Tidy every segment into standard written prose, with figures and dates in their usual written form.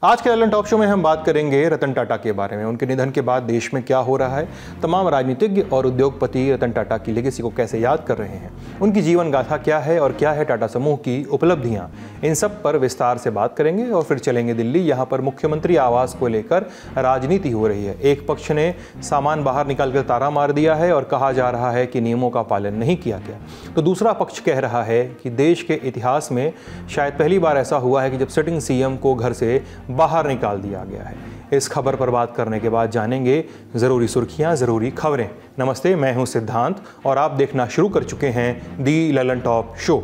आज के Lalan top show में हम बात करेंगे रतन टाटा के बारे में। उनके निधन के बाद देश में क्या हो रहा है, तमाम राजनीतिज्ञ और उद्योगपति रतन टाटा की लेगेसी को कैसे याद कर रहे हैं, उनकी जीवन गाथा क्या है और क्या है टाटा समूह की उपलब्धियां, इन सब पर विस्तार से बात करेंगे। और फिर चलेंगे दिल्ली। यहाँ पर मुख्यमंत्री आवास को लेकर राजनीति हो रही है। एक पक्ष ने सामान बाहर निकालकर ताला मार दिया है और कहा जा रहा है कि नियमों का पालन नहीं किया गया, तो दूसरा पक्ष कह रहा है कि देश के इतिहास में शायद पहली बार ऐसा हुआ है कि जब सिटिंग सीएम को घर से बाहर निकाल दिया गया है। इस खबर पर बात करने के बाद जानेंगे ज़रूरी सुर्खियां, ज़रूरी खबरें। नमस्ते, मैं हूं सिद्धांत और आप देखना शुरू कर चुके हैं दी ललन टॉप शो।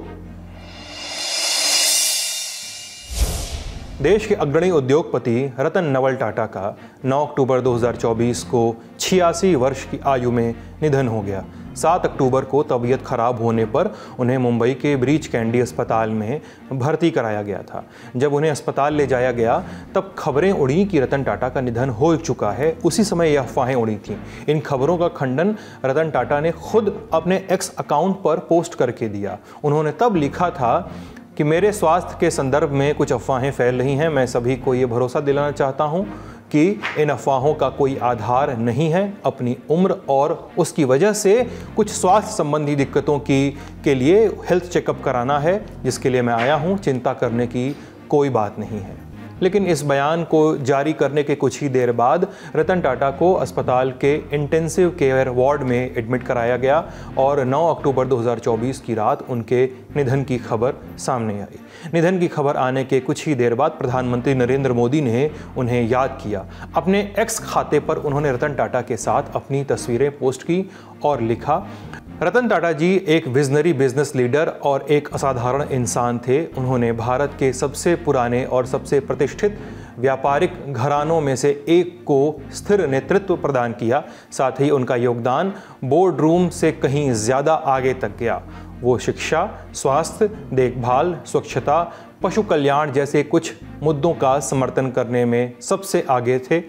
देश के अग्रणी उद्योगपति रतन नवल टाटा का 9 अक्टूबर 2024 को 86 वर्ष की आयु में निधन हो गया। 7 अक्टूबर को तबीयत खराब होने पर उन्हें मुंबई के ब्रीच कैंडी अस्पताल में भर्ती कराया गया था। जब उन्हें अस्पताल ले जाया गया तब खबरें उड़ी कि रतन टाटा का निधन हो चुका है। उसी समय यह अफवाहें उड़ी थीं। इन खबरों का खंडन रतन टाटा ने खुद अपने एक्स अकाउंट पर पोस्ट करके दिया। उन्होंने तब लिखा था कि मेरे स्वास्थ्य के संदर्भ में कुछ अफवाहें फैल रही हैं। मैं सभी को ये भरोसा दिलाना चाहता हूं कि इन अफवाहों का कोई आधार नहीं है। अपनी उम्र और उसकी वजह से कुछ स्वास्थ्य संबंधी दिक्कतों के लिए हेल्थ चेकअप कराना है, जिसके लिए मैं आया हूं। चिंता करने की कोई बात नहीं है। लेकिन इस बयान को जारी करने के कुछ ही देर बाद रतन टाटा को अस्पताल के इंटेंसिव केयर वार्ड में एडमिट कराया गया और 9 अक्टूबर 2024 की रात उनके निधन की खबर सामने आई। निधन की खबर आने के कुछ ही देर बाद प्रधानमंत्री नरेंद्र मोदी ने उन्हें याद किया। अपने एक्स खाते पर उन्होंने रतन टाटा के साथ अपनी तस्वीरें पोस्ट की और लिखा, रतन टाटा जी एक विजनरी बिजनेस लीडर और एक असाधारण इंसान थे। उन्होंने भारत के सबसे पुराने और सबसे प्रतिष्ठित व्यापारिक घरानों में से एक को स्थिर नेतृत्व प्रदान किया। साथ ही उनका योगदान बोर्ड रूम से कहीं ज़्यादा आगे तक गया। वो शिक्षा, स्वास्थ्य, देखभाल, स्वच्छता, पशु कल्याण जैसे कुछ मुद्दों का समर्थन करने में सबसे आगे थे।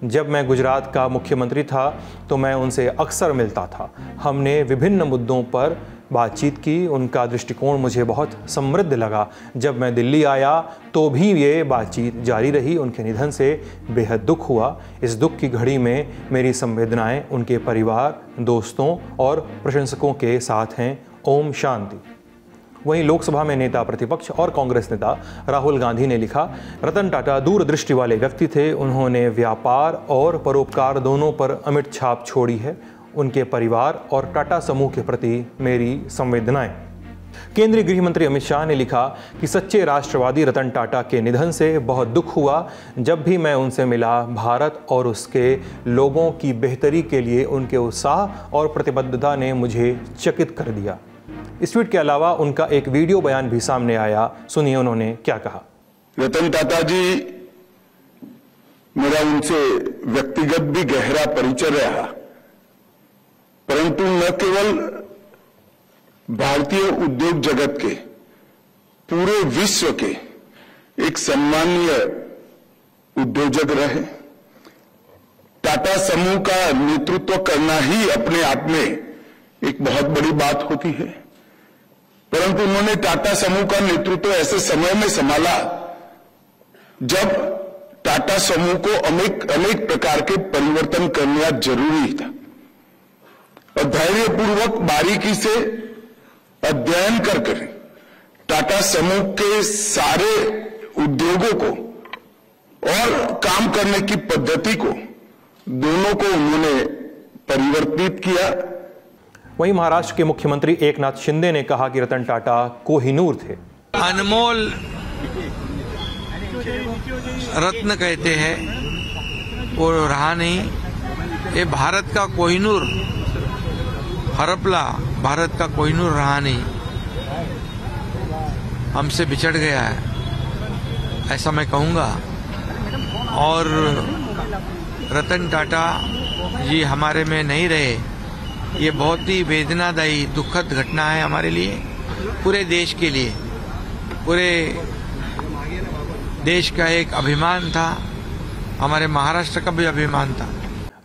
जब मैं गुजरात का मुख्यमंत्री था तो मैं उनसे अक्सर मिलता था। हमने विभिन्न मुद्दों पर बातचीत की। उनका दृष्टिकोण मुझे बहुत समृद्ध लगा। जब मैं दिल्ली आया तो भी ये बातचीत जारी रही। उनके निधन से बेहद दुख हुआ। इस दुख की घड़ी में मेरी संवेदनाएं उनके परिवार, दोस्तों और प्रशंसकों के साथ हैं। ओम शांति। वहीं लोकसभा में नेता प्रतिपक्ष और कांग्रेस नेता राहुल गांधी ने लिखा, रतन टाटा दूरदृष्टि वाले व्यक्ति थे। उन्होंने व्यापार और परोपकार दोनों पर अमिट छाप छोड़ी है। उनके परिवार और टाटा समूह के प्रति मेरी संवेदनाएं। केंद्रीय गृह मंत्री अमित शाह ने लिखा कि सच्चे राष्ट्रवादी रतन टाटा के निधन से बहुत दुख हुआ। जब भी मैं उनसे मिला, भारत और उसके लोगों की बेहतरी के लिए उनके उत्साह और प्रतिबद्धता ने मुझे चकित कर दिया। इस ट्वीट के अलावा उनका एक वीडियो बयान भी सामने आया। सुनिए उन्होंने क्या कहा। रतन टाटा जी, मेरा उनसे व्यक्तिगत भी गहरा परिचय रहा, परंतु न केवल भारतीय उद्योग जगत के, पूरे विश्व के एक सम्मानीय उद्योजक रहे। टाटा समूह का नेतृत्व करना ही अपने आप में एक बहुत बड़ी बात होती है, परंतु उन्होंने टाटा समूह का नेतृत्व ऐसे समय में संभाला जब टाटा समूह को अनेक प्रकार के परिवर्तन करना जरूरी था और धैर्यपूर्वक बारीकी से अध्ययन कर टाटा समूह के सारे उद्योगों को और काम करने की पद्धति को, दोनों को उन्होंने परिवर्तित किया। वहीं महाराष्ट्र के मुख्यमंत्री एकनाथ शिंदे ने कहा कि रतन टाटा कोहिनूर थे। अनमोल रत्न कहते हैं, वो रहा नहीं। ये भारत का कोहिनूर, हरपला भारत का कोहिनूर रहा नहीं, हमसे बिछड़ गया है, ऐसा मैं कहूँगा। और रतन टाटा जी हमारे में नहीं रहे, ये बहुत ही वेदनादायी दुखद घटना है हमारे लिए, पूरे देश के लिए। पूरे देश का एक अभिमान था, हमारे महाराष्ट्र का भी अभिमान था।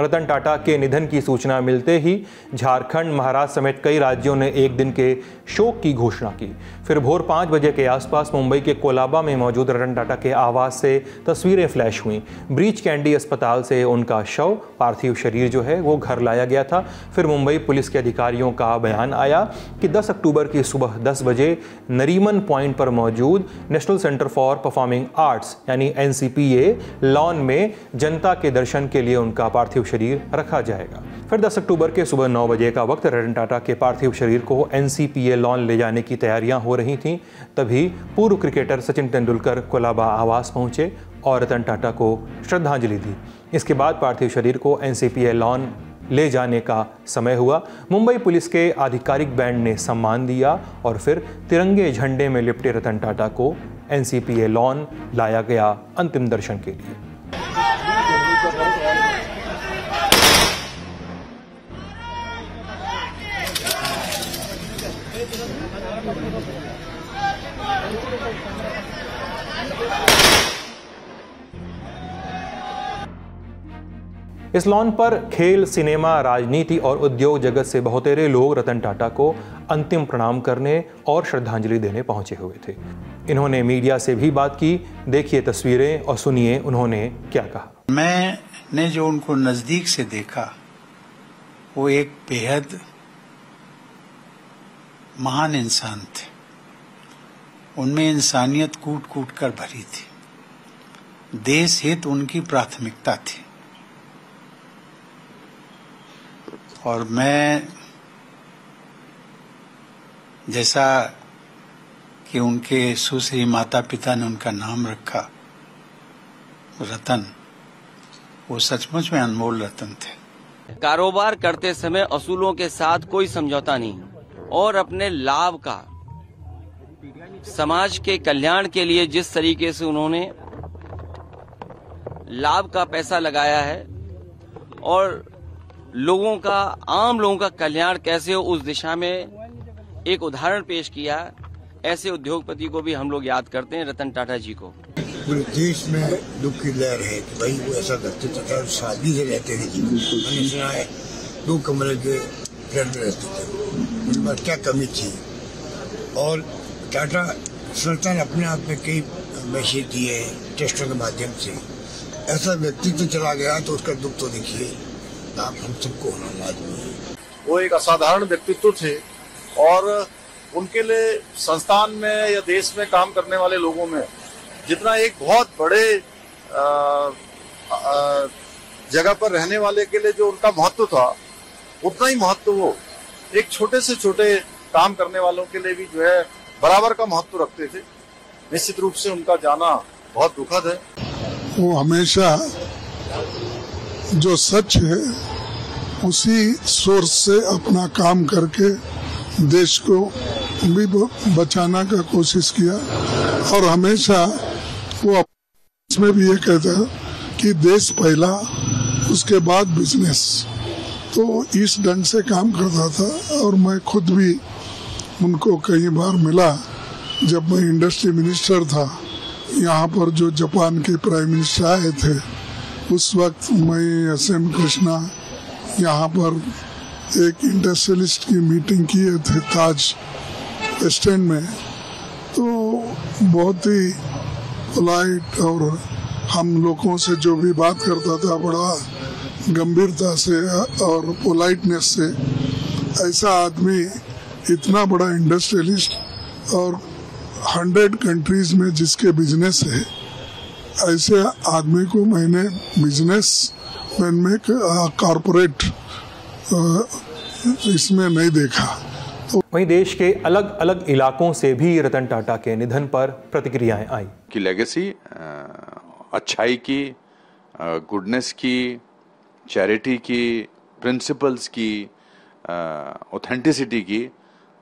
रतन टाटा के निधन की सूचना मिलते ही झारखंड, महाराष्ट्र समेत कई राज्यों ने एक दिन के शोक की घोषणा की। फिर भोर 5 बजे के आसपास मुंबई के कोलाबा में मौजूद रतन टाटा के आवास से तस्वीरें फ्लैश हुईं। ब्रीच कैंडी अस्पताल से उनका शव, पार्थिव शरीर जो है वो घर लाया गया था। फिर मुंबई पुलिस के अधिकारियों का बयान आया कि 10 अक्टूबर की सुबह 10 बजे नरीमन पॉइंट पर मौजूद national centre for performing arts यानी NCPA लॉन में जनता के दर्शन के लिए उनका पार्थिव शरीर रखा जाएगा। फिर 10 अक्टूबर के सुबह 9 बजे का वक्त रतन टाटा के पार्थिव शरीर को NCPA लॉन ले जाने की तैयारियां हो रही थीं। तभी पूर्व क्रिकेटर सचिन तेंदुलकर कोलाबा आवास पहुंचे और रतन टाटा को श्रद्धांजलि दी। इसके बाद पार्थिव शरीर को NCPA लॉन ले जाने का समय हुआ। मुंबई पुलिस के आधिकारिक बैंड ने सम्मान दिया और फिर तिरंगे झंडे में लिपटे रतन टाटा को NCPA लॉन लाया गया अंतिम दर्शन के लिए। इस लॉन पर खेल, सिनेमा, राजनीति और उद्योग जगत से बहुतेरे लोग रतन टाटा को अंतिम प्रणाम करने और श्रद्धांजलि देने पहुंचे हुए थे। इन्होंने मीडिया से भी बात की। देखिए तस्वीरें और सुनिए उन्होंने क्या कहा। मैंने जो उनको नजदीक से देखा वो एक बेहद महान इंसान थे। उनमें इंसानियत कूट कूट कर भरी थी। देश हित उनकी प्राथमिकता थी। और मैं जैसा कि उनके सुश्री माता पिता ने उनका नाम रखा रतन, वो सचमुच में अनमोल रतन थे। कारोबार करते समय असूलों के साथ कोई समझौता नहीं और अपने लाभ का, समाज के कल्याण के लिए जिस तरीके से उन्होंने लाभ का पैसा लगाया है और लोगों का, आम लोगों का कल्याण कैसे हो उस दिशा में एक उदाहरण पेश किया। ऐसे उद्योगपति को भी हम लोग याद करते हैं, रतन टाटा जी को। पूरे देश में दुख की लहर है कि भाई वो ऐसा व्यक्तित्व था, शादी से रहते थे। मैंने सुना है 2 कमरे के फ्लैट में रहते थे। उनके पास क्या कमी थी। और टाटा संस्थान अपने आप में कई मैसेज दिए टेस्टों के माध्यम से। ऐसा व्यक्तित्व चला गया तो उसका दुख तो देखिए आप हम सबको होना लाजमी है। वो एक असाधारण व्यक्तित्व थे और उनके लिए संस्थान में या देश में काम करने वाले लोगों में जितना एक बहुत बड़े जगह पर रहने वाले के लिए जो उनका महत्व था, उतना ही महत्व वो एक छोटे से छोटे काम करने वालों के लिए भी जो है बराबर का महत्व रखते थे। निश्चित रूप से उनका जाना बहुत दुखद है। वो हमेशा जो सच है उसी सोर्स से अपना काम करके देश को भी बचाना का कोशिश किया और हमेशा वो इसमें भी ये कहता है कि देश पहला, उसके बाद बिजनेस। तो इस ढंग से काम करता था। और मैं खुद भी उनको कई बार मिला जब मैं इंडस्ट्री मिनिस्टर था। यहाँ पर जो जापान के प्राइम मिनिस्टर आए थे उस वक्त मैं SM कृष्णा यहाँ पर एक इंडस्ट्रियलिस्ट की मीटिंग किए थे ताज स्टैंड में। तो बहुत ही पोलाइट और हम लोगों से जो भी बात करता था बड़ा गंभीरता से और पोलाइटनेस से। ऐसा आदमी, इतना बड़ा इंडस्ट्रियलिस्ट और 100 कंट्रीज में जिसके बिजनेस है, ऐसे आदमी को मैंने बिजनेस मैन में कॉर्पोरेट इसमें नहीं देखा। तो वहीं देश के अलग अलग इलाकों से भी रतन टाटा के निधन पर प्रतिक्रियाएं आई। की लेगेसी अच्छाई की, गुडनेस की, चैरिटी की, प्रिंसिपल्स की, ऑथेंटिसिटी की,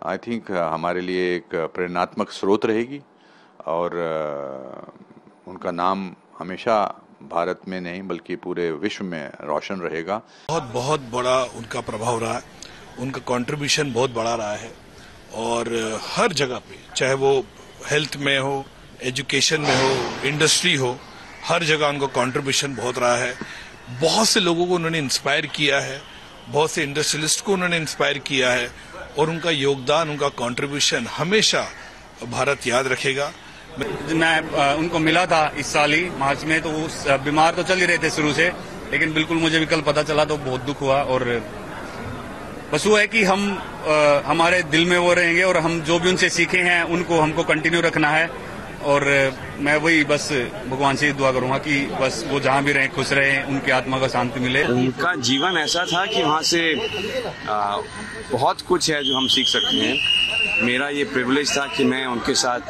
आई थिंक हमारे लिए एक प्रेरणात्मक स्रोत रहेगी। और उनका नाम हमेशा भारत में नहीं बल्कि पूरे विश्व में रोशन रहेगा। बहुत बड़ा उनका प्रभाव रहा है, उनका कंट्रीब्यूशन बहुत बड़ा रहा है और हर जगह पे, चाहे वो हेल्थ में हो, एजुकेशन में हो, इंडस्ट्री हो, हर जगह उनका कंट्रीब्यूशन बहुत रहा है। बहुत से लोगों को उन्होंने इंस्पायर किया है, बहुत से इंडस्ट्रियलिस्ट को उन्होंने इंस्पायर किया है और उनका योगदान, उनका कंट्रीब्यूशन हमेशा भारत याद रखेगा। मैं उनको मिला था इस साल ही मार्च में, तो वो बीमार तो चल ही रहे थे शुरू से, लेकिन बिल्कुल मुझे भी कल पता चला तो बहुत दुख हुआ। और बस वो है कि हम हमारे दिल में वो रहेंगे और हम जो भी उनसे सीखे हैं उनको हमको कंटिन्यू रखना है। और मैं वही बस भगवान से दुआ करूंगा कि बस वो जहां भी रहें खुश रहें, उनकी आत्मा को शांति मिले। उनका जीवन ऐसा था कि वहां से बहुत कुछ है जो हम सीख सकते हैं। मेरा ये प्रिविलेज था कि मैं उनके साथ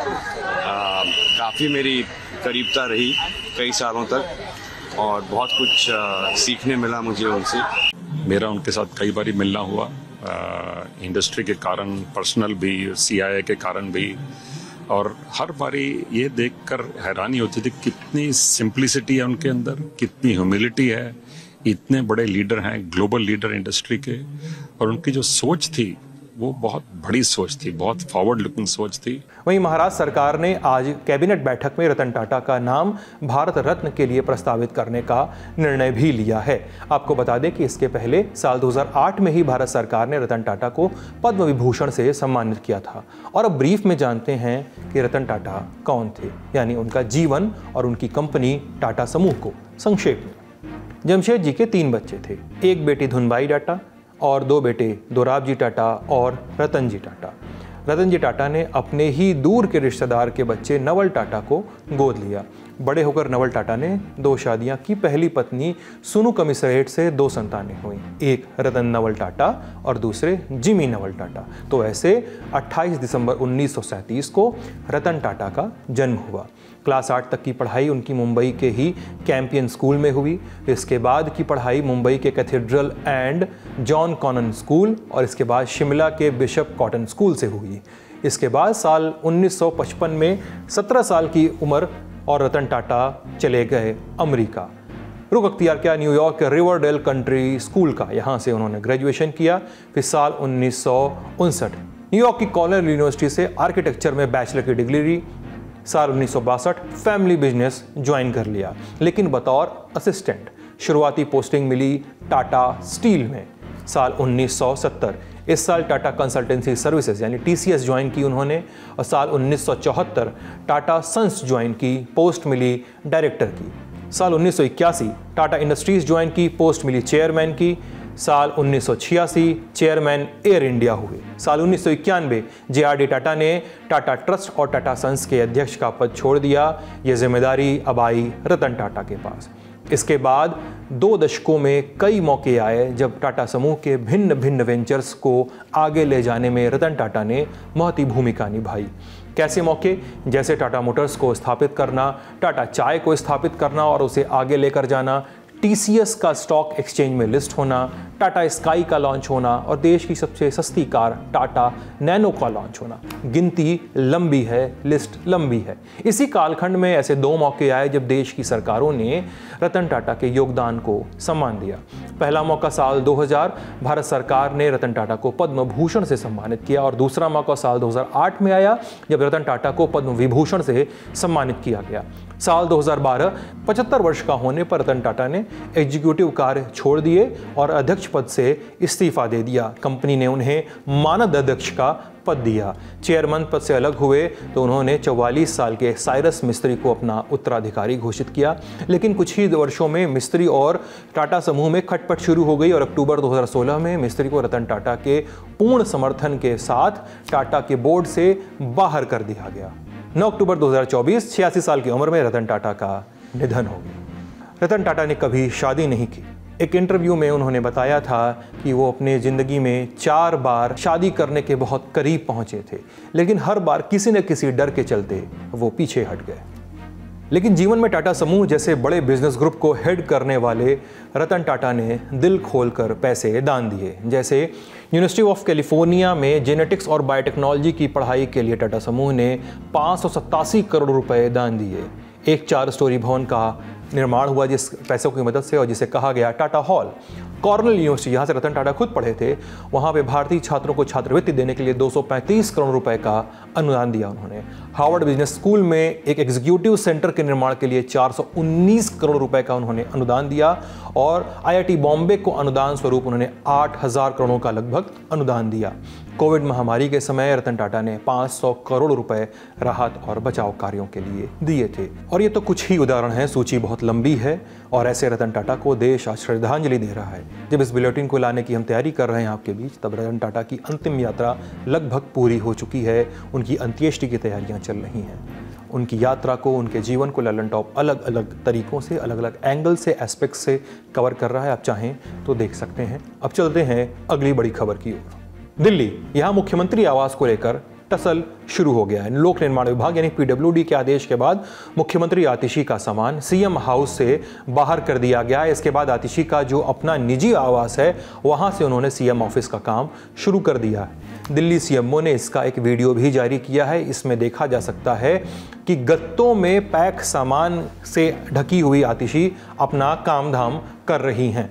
काफ़ी मेरी करीबता रही कई सालों तक और बहुत कुछ सीखने मिला मुझे उनसे। मेरा उनके साथ कई बार मिलना हुआ, इंडस्ट्री के कारण, पर्सनल भी, CIA के कारण भी, और हर बारी ये देखकर हैरानी होती थी कितनी सिंप्लिसिटी है उनके अंदर, कितनी ह्यूमिलिटी है। इतने बड़े लीडर हैं, ग्लोबल लीडर इंडस्ट्री के, और उनकी जो सोच थी वो बहुत बड़ी सोच थी, बहुत फॉरवर्ड लुकिंग सोच थी। वहीं महाराष्ट्र सरकार ने आज कैबिनेट बैठक में रतन टाटा का नाम भारत रत्न के लिए प्रस्तावित करने का निर्णय भी लिया है। आपको बता दें कि इसके पहले साल 2008 में ही भारत सरकार ने रतन टाटा को पद्म विभूषण से सम्मानित किया था। और अब ब्रीफ में जानते हैं कि रतन टाटा कौन थे, यानी उनका जीवन और उनकी कंपनी टाटा समूह को संक्षेप में। जमशेद जी के 3 बच्चे थे, एक बेटी धुनबाई टाटा और 2 बेटे दोराबजी टाटा और रतन जी टाटा। रतन जी टाटा ने अपने ही दूर के रिश्तेदार के बच्चे नवल टाटा को गोद लिया। बड़े होकर नवल टाटा ने 2 शादियां की। पहली पत्नी सुनु कमिश्रेट से 2 संतानें हुई, एक रतन नवल टाटा और दूसरे जिमी नवल टाटा। तो ऐसे 28 दिसंबर 1937 को रतन टाटा का जन्म हुआ। क्लास 8 तक की पढ़ाई उनकी मुंबई के ही कैंपियन स्कूल में हुई। इसके बाद की पढ़ाई मुंबई के cathedral and John Connon school और इसके बाद शिमला के बिशप कॉटन स्कूल से हुई। इसके बाद साल 1955 में 17 साल की उम्र और रतन टाटा चले गए अमेरिका। रुख अख्तियार किया न्यूयॉर्क के रिवरडेल कंट्री स्कूल का, यहाँ से उन्होंने ग्रेजुएशन किया। फिर साल 1959 न्यूयॉर्क की कॉर्नेल यूनिवर्सिटी से आर्किटेक्चर में बैचलर की डिग्री ली। साल 1962 फैमिली बिजनेस ज्वाइन कर लिया, लेकिन बतौर असिस्टेंट। शुरुआती पोस्टिंग मिली टाटा स्टील में। साल 1970 इस साल टाटा कंसल्टेंसी सर्विसेज यानी TCS ज्वाइन की उन्होंने, और साल 1974 टाटा सन्स ज्वाइन की, पोस्ट मिली डायरेक्टर की। साल 1981 टाटा इंडस्ट्रीज ज्वाइन की, पोस्ट मिली चेयरमैन की। साल 1986 चेयरमैन एयर इंडिया हुए। साल 1991 JRD टाटा ने टाटा ट्रस्ट और टाटा सन्स के अध्यक्ष का पद छोड़ दिया। ये जिम्मेदारी अब आई रतन टाटा के पास। इसके बाद 2 दशकों में कई मौके आए जब टाटा समूह के भिन्न भिन्न वेंचर्स को आगे ले जाने में रतन टाटा ने महती भूमिका निभाई। कैसे मौके? जैसे टाटा मोटर्स को स्थापित करना, टाटा चाय को स्थापित करना और उसे आगे लेकर जाना, TCS का स्टॉक एक्सचेंज में लिस्ट होना, टाटा स्काई का लॉन्च होना और देश की सबसे सस्ती कार टाटा नैनो का लॉन्च होना। गिनती लंबी है, लिस्ट लंबी है। इसी कालखंड में ऐसे 2 मौके आए जब देश की सरकारों ने रतन टाटा के योगदान को सम्मान दिया। पहला मौका साल 2000 भारत सरकार ने रतन टाटा को पद्म भूषण से सम्मानित किया और दूसरा मौका साल 2008 में आया जब रतन टाटा को पद्म विभूषण से सम्मानित किया गया। साल 2012 75 वर्ष का होने पर रतन टाटा ने एग्जीक्यूटिव कार्य छोड़ दिए और अध्यक्ष पद से इस्तीफा दे दिया। कंपनी ने उन्हें मानद अध्यक्ष का पद दिया। चेयरमैन पद से अलग हुए तो उन्होंने 44 साल के साइरस मिस्त्री को अपना उत्तराधिकारी घोषित किया। लेकिन कुछ ही वर्षों में मिस्त्री और टाटा समूह में खटपट शुरू हो गई और अक्टूबर 2016 में मिस्त्री को रतन टाटा के पूर्ण समर्थन के साथ टाटा के बोर्ड से बाहर कर दिया गया। 9 अक्टूबर 2024 86 साल की उम्र में रतन टाटा का निधन हो गया। रतन टाटा ने कभी शादी नहीं की। एक इंटरव्यू में उन्होंने बताया था कि वो अपने ज़िंदगी में 4 बार शादी करने के बहुत करीब पहुंचे थे, लेकिन हर बार किसी न किसी डर के चलते वो पीछे हट गए। लेकिन जीवन में टाटा समूह जैसे बड़े बिजनेस ग्रुप को हेड करने वाले रतन टाटा ने दिल खोलकर पैसे दान दिए। जैसे यूनिवर्सिटी ऑफ कैलिफोर्निया में जेनेटिक्स और बायोटेक्नोलॉजी की पढ़ाई के लिए टाटा समूह ने 587 करोड़ रुपए दान दिए। एक 4 स्टोरी भवन का निर्माण हुआ जिस पैसों की मदद से और जिसे कहा गया टाटा हॉल। कॉर्नेल यूनिवर्सिटी, जहाँ से रतन टाटा खुद पढ़े थे, वहाँ पे भारतीय छात्रों को छात्रवृत्ति देने के लिए 235 करोड़ रुपए का अनुदान दिया उन्होंने। हार्वर्ड बिजनेस स्कूल में एक एग्जीक्यूटिव सेंटर के निर्माण के लिए 419 करोड़ रुपए का उन्होंने अनुदान दिया और IIT बॉम्बे को अनुदान स्वरूप उन्होंने 8000 करोड़ों का लगभग अनुदान दिया। कोविड महामारी के समय रतन टाटा ने 500 करोड़ रुपए राहत और बचाव कार्यों के लिए दिए थे। और ये तो कुछ ही उदाहरण हैं, सूची बहुत लंबी है और ऐसे रतन टाटा को देश आज श्रद्धांजलि दे रहा है। जब इस बुलेटिन को लाने की हम तैयारी कर रहे हैं आपके बीच, तब रतन टाटा की अंतिम यात्रा लगभग पूरी हो चुकी है। उनकी अंत्येष्टि की तैयारियां चल रही हैं। उनकी यात्रा को, उनके जीवन को ललन टॉप अलग अलग तरीकों से, अलग अलग एंगल से, एस्पेक्ट से कवर कर रहा है। आप चाहें तो देख सकते हैं। अब चलते हैं अगली बड़ी खबर की ओर। दिल्ली, यहां मुख्यमंत्री आवास को लेकर टसल शुरू हो गया है। लोक निर्माण विभाग यानी PWD के आदेश के बाद मुख्यमंत्री आतिशी का सामान CM हाउस से बाहर कर दिया गया है। इसके बाद आतिशी का जो अपना निजी आवास है, वहां से उन्होंने CM ऑफिस का काम शुरू कर दिया है। दिल्ली CMO ने इसका एक वीडियो भी जारी किया है। इसमें देखा जा सकता है कि गत्तों में पैक सामान से ढकी हुई आतिशी अपना काम धाम कर रही हैं।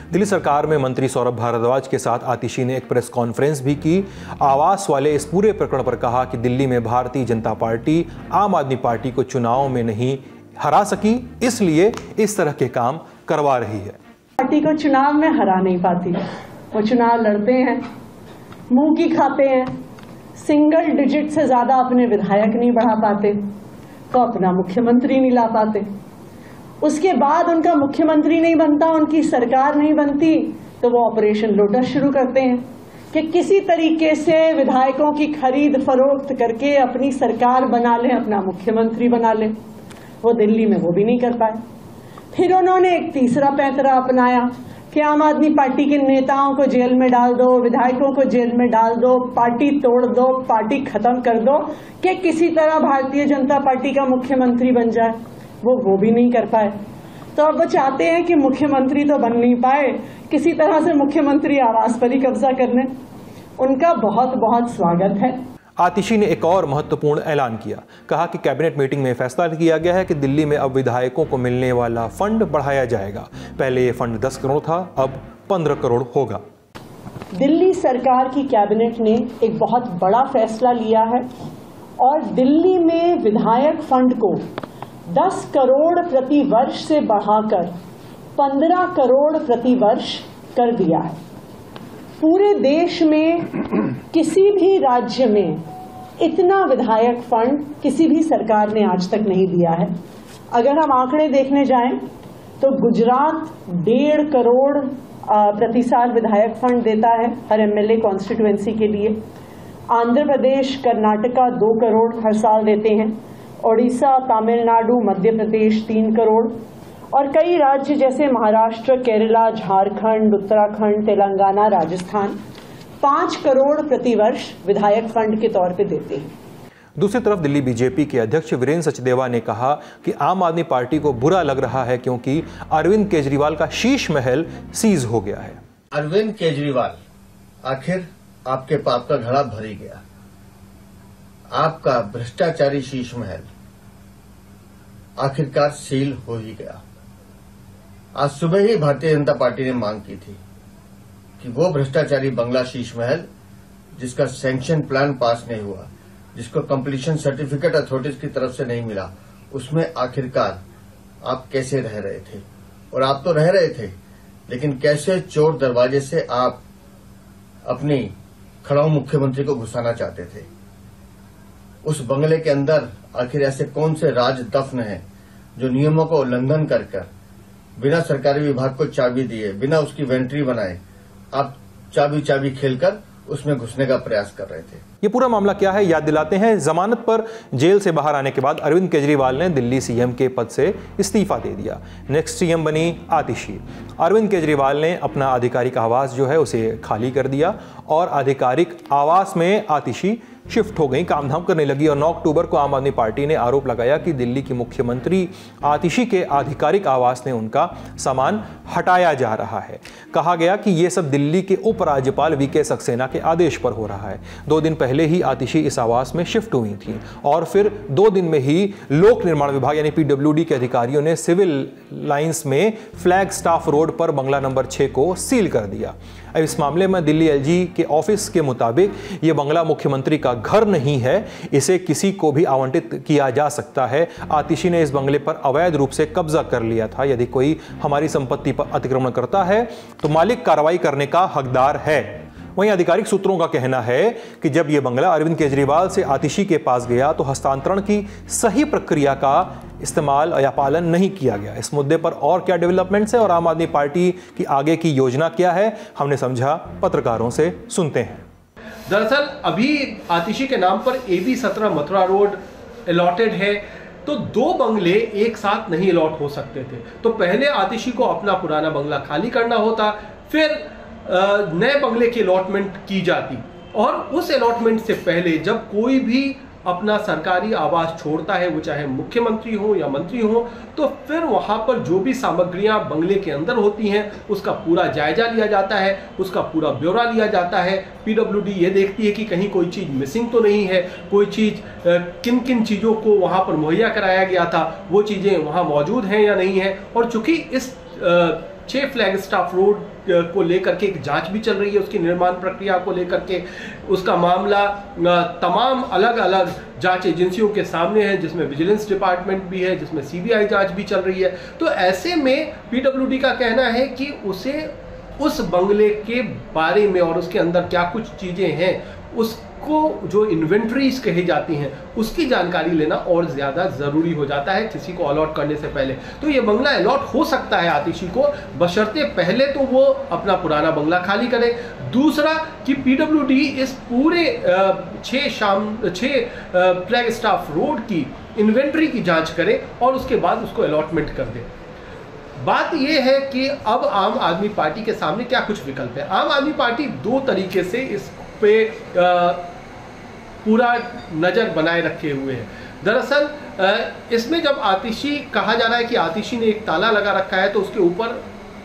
दिल्ली सरकार में मंत्री सौरभ भारद्वाज के साथ आतिशी ने एक प्रेस कॉन्फ्रेंस भी की। आवास वाले इस पूरे प्रकरण पर कहा कि दिल्ली में भारतीय जनता पार्टी आम आदमी पार्टी को चुनाव में नहीं हरा सकी, इसलिए इस तरह के काम करवा रही है। पार्टी को चुनाव में हरा नहीं पाती, वो चुनाव लड़ते हैं, मुंह की खाते हैं, सिंगल डिजिट से ज्यादा अपने विधायक नहीं बढ़ा पाते, तो अपना मुख्यमंत्री नहीं ला पाते। उसके बाद उनका मुख्यमंत्री नहीं बनता, उनकी सरकार नहीं बनती, तो वो ऑपरेशन लोटस शुरू करते हैं कि किसी तरीके से विधायकों की खरीद फरोख्त करके अपनी सरकार बना लें, अपना मुख्यमंत्री बना लें। वो दिल्ली में वो भी नहीं कर पाए। फिर उन्होंने एक तीसरा पैंतरा अपनाया कि आम आदमी पार्टी के नेताओं को जेल में डाल दो, विधायकों को जेल में डाल दो, पार्टी तोड़ दो, पार्टी खत्म कर दो, कि किसी तरह भारतीय जनता पार्टी का मुख्यमंत्री बन जाए। वो भी नहीं कर पाए। तो अब वो चाहते हैं कि मुख्यमंत्री तो बन नहीं पाए, किसी तरह से मुख्यमंत्री आवास पर ही कब्जा कर लें। उनका बहुत बहुत स्वागत है। आतिशी ने एक और महत्वपूर्ण ऐलान किया। कहा कि कैबिनेट मीटिंग में फैसला किया गया है कि दिल्ली में अब विधायकों को मिलने वाला फंड बढ़ाया जाएगा। पहले ये फंड 10 करोड़ था, अब 15 करोड़ होगा। दिल्ली सरकार की कैबिनेट ने एक बहुत बड़ा फैसला लिया है और दिल्ली में विधायक फंड को 10 करोड़ प्रति वर्ष से बढ़ाकर 15 करोड़ प्रति वर्ष कर दिया है। पूरे देश में किसी भी राज्य में इतना विधायक फंड किसी भी सरकार ने आज तक नहीं दिया है। अगर हम आंकड़े देखने जाएं तो गुजरात 1.5 करोड़ प्रति साल विधायक फंड देता है हर MLA कॉन्स्टिट्यूएंसी के लिए। आंध्र प्रदेश, कर्नाटका 2 करोड़ हर साल देते हैं। ओडिशा, तमिलनाडु, मध्य प्रदेश 3 करोड़ और कई राज्य जैसे महाराष्ट्र, केरला, झारखंड, उत्तराखंड, तेलंगाना, राजस्थान 5 करोड़ प्रति वर्ष विधायक फंड के तौर पे देते हैं। दूसरी तरफ दिल्ली बीजेपी के अध्यक्ष वीरेंद्र सचदेवा ने कहा कि आम आदमी पार्टी को बुरा लग रहा है क्योंकि अरविंद केजरीवाल का शीश महल सीज हो गया है। अरविंद केजरीवाल, आखिर आपके पाप का घड़ा भर ही गया। आपका भ्रष्टाचारी शीश महल आखिरकार सील हो ही गया। आज सुबह ही भारतीय जनता पार्टी ने मांग की थी कि वो भ्रष्टाचारी बंगला शीश महल जिसका सैंक्शन प्लान पास नहीं हुआ, जिसको कंप्लीशन सर्टिफिकेट अथॉरिटीज की तरफ से नहीं मिला, उसमें आखिरकार आप कैसे रह रहे थे। और आप तो रह रहे थे, लेकिन कैसे चोर दरवाजे से आप अपनी खड़ाऊ मुख्यमंत्री को घुसाना चाहते थे। उस बंगले के अंदर आखिर ऐसे कौन से राज दफन हैं जो नियमों का उल्लंघन कर बिना सरकारी विभाग को चाबी दिए, बिना उसकी वेंट्री बनाए आप चाबी खेलकर उसमें घुसने का प्रयास कर रहे थे। ये पूरा मामला क्या है याद दिलाते हैं। जमानत पर जेल से बाहर आने के बाद अरविंद केजरीवाल ने दिल्ली सीएम के पद से इस्तीफा दे दिया। नेक्स्ट सीएम बनी आतिशी। अरविंद केजरीवाल ने अपना आधिकारिक आवास जो है उसे खाली कर दिया और आधिकारिक आवास में आतिशी शिफ्ट हो गई, काम धाम करने लगी। और 9 अक्टूबर को आम आदमी पार्टी ने आरोप लगाया कि दिल्ली की मुख्यमंत्री आतिशी के आधिकारिक आवास ने उनका सामान हटाया जा रहा है। कहा गया कि यह सब दिल्ली के उपराज्यपाल वीके सक्सेना के आदेश पर हो रहा है। 2 दिन पहले ही आतिशी इस आवास में शिफ्ट हुई थी और फिर 2 दिन में ही लोक निर्माण विभाग यानी पीडब्ल्यूडी के अधिकारियों ने सिविल लाइंस में फ्लैग स्टाफ रोड पर बंगला नंबर 6 को सील कर दिया। अब इस मामले में दिल्ली एलजी के ऑफिस के मुताबिक ये बंगला मुख्यमंत्री का घर नहीं है, इसे किसी को भी आवंटित किया जा सकता है। आतिशी ने इस बंगले पर अवैध रूप से कब्जा कर लिया था। यदि कोई हमारी संपत्ति पर अतिक्रमण करता है तो मालिक कार्रवाई करने का हकदार है। वहीं आधिकारिक सूत्रों का कहना है कि जब यह बंगला अरविंद केजरीवाल से आतिशी के पास गया तो हस्तांतरण की सही प्रक्रिया का इस्तेमाल या पालन नहीं किया गया। इस मुद्दे पर और क्या डेवलपमेंट्स है और आम आदमी पार्टी की आगे की योजना क्या है, हमने समझा, पत्रकारों से सुनते हैं। दरअसल अभी आतिशी के नाम पर AB 17 मथुरा रोड अलॉटेड है, तो 2 बंगले एक साथ नहीं अलॉट हो सकते थे। तो पहले आतिशी को अपना पुराना बंगला खाली करना होता, फिर नए बंगले की अलॉटमेंट की जाती, और उस अलॉटमेंट से पहले जब कोई भी अपना सरकारी आवास छोड़ता है, वो चाहे मुख्यमंत्री हो या मंत्री हो, तो फिर वहां पर जो भी सामग्रियां बंगले के अंदर होती हैं उसका पूरा जायजा लिया जाता है, उसका पूरा ब्यौरा लिया जाता है। पीडब्ल्यूडी ये देखती है कि कहीं कोई चीज़ मिसिंग तो नहीं है, कोई चीज़ किन किन चीज़ों को वहां पर मुहैया कराया गया था वो चीज़ें वहां मौजूद हैं या नहीं है। और चूंकि इस 6 फ्लैग स्टाफ रोड को लेकर के एक जांच भी चल रही है, उसकी निर्माण प्रक्रिया को लेकर के उसका मामला तमाम अलग अलग जांच एजेंसियों के सामने है, जिसमें विजिलेंस डिपार्टमेंट भी है, जिसमें सीबीआई जांच भी चल रही है। तो ऐसे में पीडब्ल्यूडी का कहना है कि उसे उस बंगले के बारे में और उसके अंदर क्या कुछ चीजें हैं, उसको जो इन्वेंट्रीज कही जाती हैं उसकी जानकारी लेना और ज्यादा जरूरी हो जाता है किसी को अलॉट करने से पहले। तो ये बंगला अलॉट हो सकता है आतिशी को, बशर्ते पहले तो वो अपना पुराना बंगला खाली करे। दूसरा कि पीडब्ल्यूडी इस पूरे 6 फ्लैग स्टाफ रोड की इन्वेंट्री की जांच करे और उसके बाद उसको अलॉटमेंट कर दे। बात यह है कि अब आम आदमी पार्टी के सामने क्या कुछ विकल्प है। आम आदमी पार्टी 2 तरीके से इस पे पूरा नजर बनाए रखे हुए हैं। दरअसल इसमें जब आतिशी कहा जा रहा है कि आतिशी ने एक ताला लगा रखा है, तो उसके ऊपर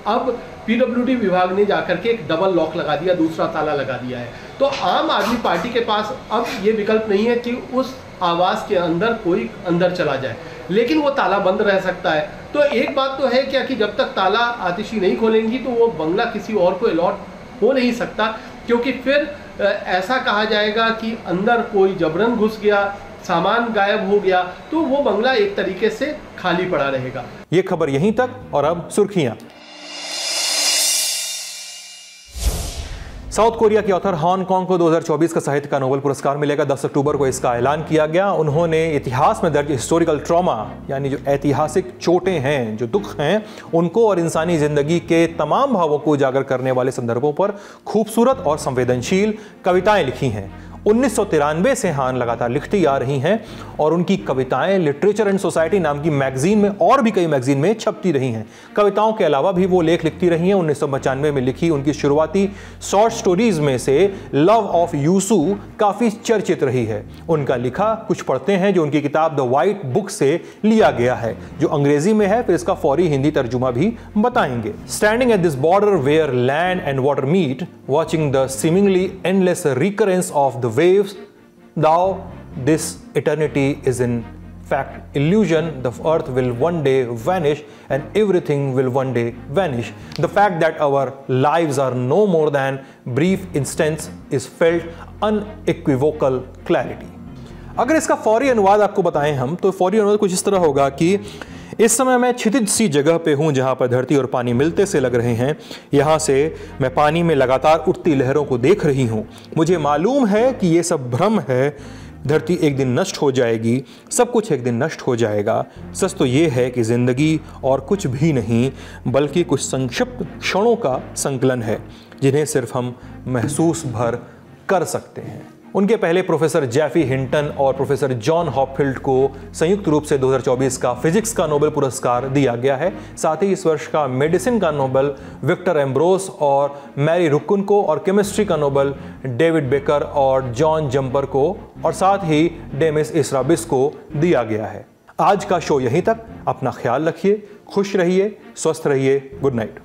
अब पीडब्ल्यूडी विभाग ने जाकर के एक डबल लॉक लगा दिया, दूसरा ताला लगा दिया है। तो आम आदमी पार्टी के पास अब ये विकल्प नहीं है कि उस आवास के अंदर कोई अंदर चला जाए, लेकिन वो ताला बंद रह सकता है। तो एक बात तो है क्या कि जब तक ताला आतिशी नहीं खोलेंगी तो वो बंगला किसी और को अलॉट हो नहीं सकता, क्योंकि फिर ऐसा कहा जाएगा कि अंदर कोई जबरन घुस गया, सामान गायब हो गया, तो वो बंगला एक तरीके से खाली पड़ा रहेगा। ये खबर यहीं तक, और अब सुर्खियां। साउथ कोरिया के ऑथर हांगकांग को 2024 का साहित्य का नोबेल पुरस्कार मिलेगा। 10 अक्टूबर को इसका ऐलान किया गया। उन्होंने इतिहास में दर्ज हिस्टोरिकल ट्रॉमा यानी जो ऐतिहासिक चोटें हैं, जो दुख हैं, उनको और इंसानी जिंदगी के तमाम भावों को उजागर करने वाले संदर्भों पर खूबसूरत और संवेदनशील कविताएं लिखी हैं। 1993 से हान लगातार लिखती आ रही हैं और उनकी कविताएं लिटरेचर एंड सोसाइटी नाम की मैगजीन में और भी कई मैगजीन में छपती रही हैं। कविताओं के अलावा भी वो लेख लिखती रही हैं। 1995 में लिखी उनकी शुरुआती शॉर्ट स्टोरीज में से लव ऑफ यूसु काफी चर्चित रही है। उनका लिखा कुछ पढ़ते हैं जो उनकी किताब द व्हाइट बुक से लिया गया है, जो अंग्रेजी में है, फिर इसका फौरी हिंदी तर्जुमा भी बताएंगे। Standing at this border where land and water meet, watching the seemingly endless recurrence of the waves, thou this eternity is in fact illusion. The earth will one day vanish and everything will one day vanish. The fact that our lives are no more than brief instants is felt unequivocal clarity. अगर इसका फौरी अनुवाद आपको बताएं हम, तो फौरी अनुवाद कुछ इस तरह होगा कि इस समय मैं क्षितिज सी जगह पे हूँ जहाँ पर धरती और पानी मिलते से लग रहे हैं। यहाँ से मैं पानी में लगातार उठती लहरों को देख रही हूँ। मुझे मालूम है कि ये सब भ्रम है। धरती एक दिन नष्ट हो जाएगी, सब कुछ एक दिन नष्ट हो जाएगा। सच तो ये है कि ज़िंदगी और कुछ भी नहीं बल्कि कुछ संक्षिप्त क्षणों का संकलन है जिन्हें सिर्फ हम महसूस भर कर सकते हैं। उनके पहले प्रोफेसर जेफी हिंटन और प्रोफेसर जॉन हॉपफील्ड को संयुक्त रूप से 2024 का फिजिक्स का नोबेल पुरस्कार दिया गया है। साथ ही इस वर्ष का मेडिसिन का नोबेल विक्टर एम्ब्रोस और मैरी रुक्कुन को, और केमिस्ट्री का नोबेल डेविड बेकर और जॉन जंपर को, और साथ ही डेमिस इसराबिस को दिया गया है। आज का शो यहीं तक। अपना ख्याल रखिए, खुश रहिए, स्वस्थ रहिए। Good night.